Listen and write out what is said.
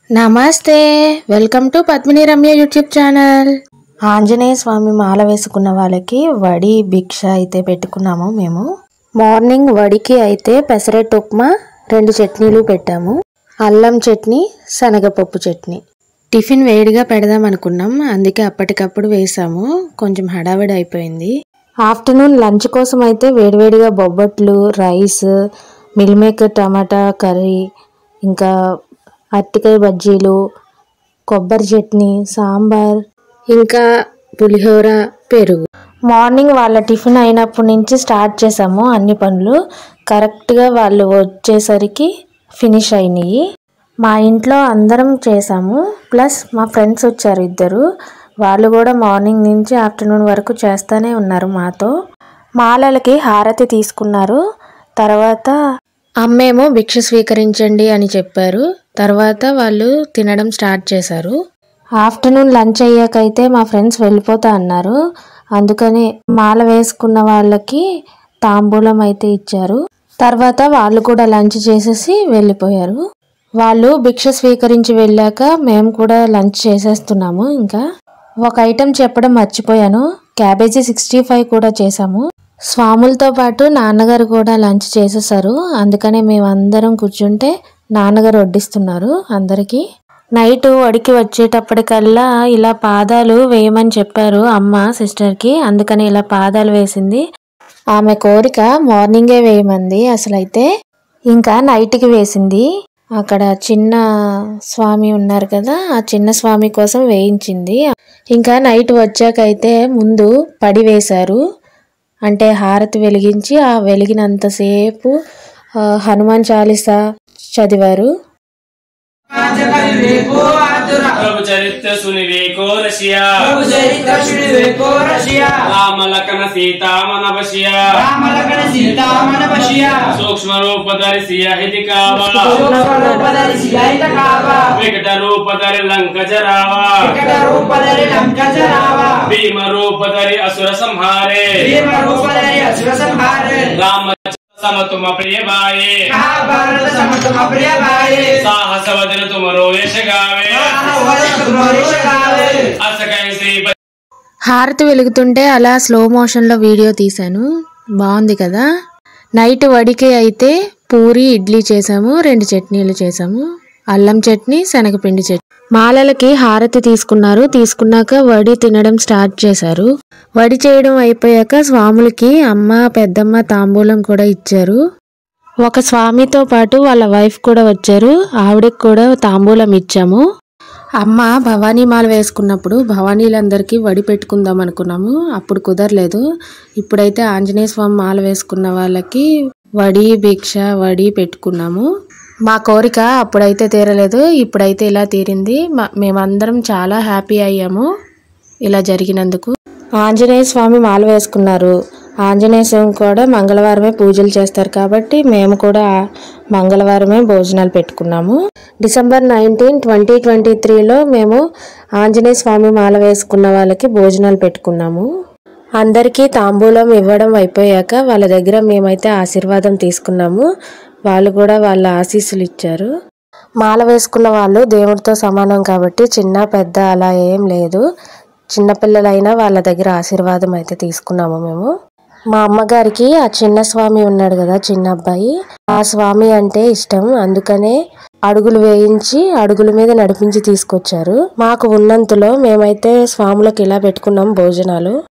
నమస్తే, welcome to Padmini Ramya YouTube channel. Anjaneya Swamy మాల వేసుకున్న వాళ్ళకి వడి భిక్ష అయితే పెట్టుకున్నాము. మేము మార్నింగ్ వడికి అయితే పెసరట్టు ఉప్మా 2 చట్నీలు పెట్టాము. అల్లం చట్నీ, శనగపప్పు చట్నీ. టిఫిన్ వేడిగా పెడదాం అనుకున్నాం, అందుకే అప్పటికప్పుడు వేసాము. కొంచెం హడావిడి అయిపోయింది. ఆఫ్టర్నూన్ లంచ్ కోసం అయితే వేడివేడిగా బొబ్బట్లు, రైస్, మిల్ మేకర్ టమాటా కర్రీ, ఇంకా అరటికాయ బజ్జీలు, కొబ్బరి చట్నీ, సాంబార్, ఇంకా పులిహోర, పెరుగు. మార్నింగ్ వాళ్ళ టిఫిన్ అయినప్పటి నుంచి స్టార్ట్ చేసాము అన్ని పనులు. కరెక్ట్గా వాళ్ళు వచ్చేసరికి ఫినిష్ అయినాయి. మా ఇంట్లో అందరం చేసాము, ప్లస్ మా ఫ్రెండ్స్ వచ్చారు 2. వాళ్ళు కూడా మార్నింగ్ నుంచి ఆఫ్టర్నూన్ వరకు చేస్తూనే ఉన్నారు మాతో. మాలలకి హారతి తీసుకున్నారు. తర్వాత అమ్మేమో భిక్ష స్వీకరించండి అని చెప్పారు. తర్వాత వాళ్ళు తినడం స్టార్ట్ చేశారు. ఆఫ్టర్నూన్ లంచ్ అయ్యాకైతే మా ఫ్రెండ్స్ వెళ్ళిపోతా అన్నారు. అందుకని మాల వేసుకున్న వాళ్ళకి తాంబూలం అయితే ఇచ్చారు. తర్వాత వాళ్ళు కూడా లంచ్ చేసేసి వెళ్ళిపోయారు. వాళ్ళు భిక్ష స్వీకరించి వెళ్ళాక మేము కూడా లంచ్ చేసేస్తున్నాము. ఇంకా ఒక ఐటెం చెప్పడం మర్చిపోయాను, క్యాబేజీ 65 కూడా చేసాము. స్వాములతో పాటు నాన్నగారు కూడా లంచ్ చేసేసారు. అందుకనే మేమందరం కూర్చుంటే నాన్నగారు వడ్డిస్తున్నారు అందరికీ. నైట్ వడికి వచ్చేటప్పటికల్లా ఇలా పాదాలు వేయమని చెప్పారు అమ్మ సిస్టర్కి. అందుకని ఇలా పాదాలు వేసింది. ఆమె కోరిక మార్నింగే వేయమంది అసలైతే. ఇంకా నైట్కి వేసింది. అక్కడ చిన్న స్వామి ఉన్నారు కదా, ఆ చిన్న స్వామి కోసం వేయించింది. ఇంకా నైట్ వచ్చాకైతే ముందు పడి వేశారు. అంటే హారతి వెలిగించి ఆ వెలిగినంతసేపు హనుమాన్ చాలీసా చదివారు. సూక్ష్మ రూపధరి సియహితి వికట రూపధరి లంకజరావా భీమ రూపధరి అసుర సంహారే రామ సమతుమ ప్రియ భాయే సాహస వదన తుమరో యశ గావే అసకై శ్రీ. హారతి వెలుగుతుంటే అలా స్లో మోషన్లో వీడియో తీశాను. బాగుంది కదా. నైట్ వడికి అయితే పూరి ఇడ్లీ చేసాము, 2 చట్నీలు చేసాము. అల్లం చట్నీ, శనగపిండి చట్నీ. మాలలకి హారతి తీసుకున్నారు. తీసుకున్నాక వడి తినడం స్టార్ట్ చేశారు. వడి చేయడం అయిపోయాక స్వాములకి అమ్మ, పెద్దమ్మ తాంబూలం కూడా ఇచ్చారు. ఒక స్వామితో పాటు వాళ్ళ వైఫ్ కూడా వచ్చారు. ఆవిడకి కూడా తాంబూలం ఇచ్చాము. అమ్మ భవానీ మాల వేసుకున్నప్పుడు భవానీలందరికీ వడి పెట్టుకుందాం అనుకున్నాము, అప్పుడు కుదరలేదు. ఇప్పుడైతే ఆంజనేయ స్వామి మాల వేసుకున్న వాళ్ళకి వడి భిక్ష వడి పెట్టుకున్నాము. మా కోరిక అప్పుడైతే తీరలేదు, ఇప్పుడైతే ఇలా తీరింది. మేమందరం చాలా హ్యాపీ అయ్యాము ఇలా జరిగినందుకు. ఆంజనేయ స్వామి మాల వేసుకున్నారు. ఆంజనేయ స్వామి కూడా మంగళవారమే పూజలు చేస్తారు కాబట్టి మేము కూడా మంగళవారమే భోజనాలు పెట్టుకున్నాము. డిసెంబర్ 19, 2023లో మేము ఆంజనేయ స్వామి మాల వేసుకున్న వాళ్ళకి భోజనాలు పెట్టుకున్నాము. అందరికీ తాంబూలం ఇవ్వడం అయిపోయాక వాళ్ళ దగ్గర మేమైతే ఆశీర్వాదం తీసుకున్నాము. వాళ్ళు కూడా వాళ్ళ ఆశీస్సులు ఇచ్చారు. మాల వేసుకున్న వాళ్ళు దేవుడితో సమానం కాబట్టి చిన్న పెద్ద అలా ఏం లేదు. చిన్నపిల్లలైనా వాళ్ళ దగ్గర ఆశీర్వాదం అయితే తీసుకున్నాము మేము. మా అమ్మగారికి ఆ చిన్న స్వామి ఉన్నాడు కదా, చిన్న అబ్బాయి, ఆ స్వామి అంటే ఇష్టం. అందుకనే అడుగులు వేయించి అడుగుల మీద నడిపించి తీసుకొచ్చారు. మాకు ఉన్నంతలో మేమైతే స్వాములకు ఇలా పెట్టుకున్నాం భోజనాలు.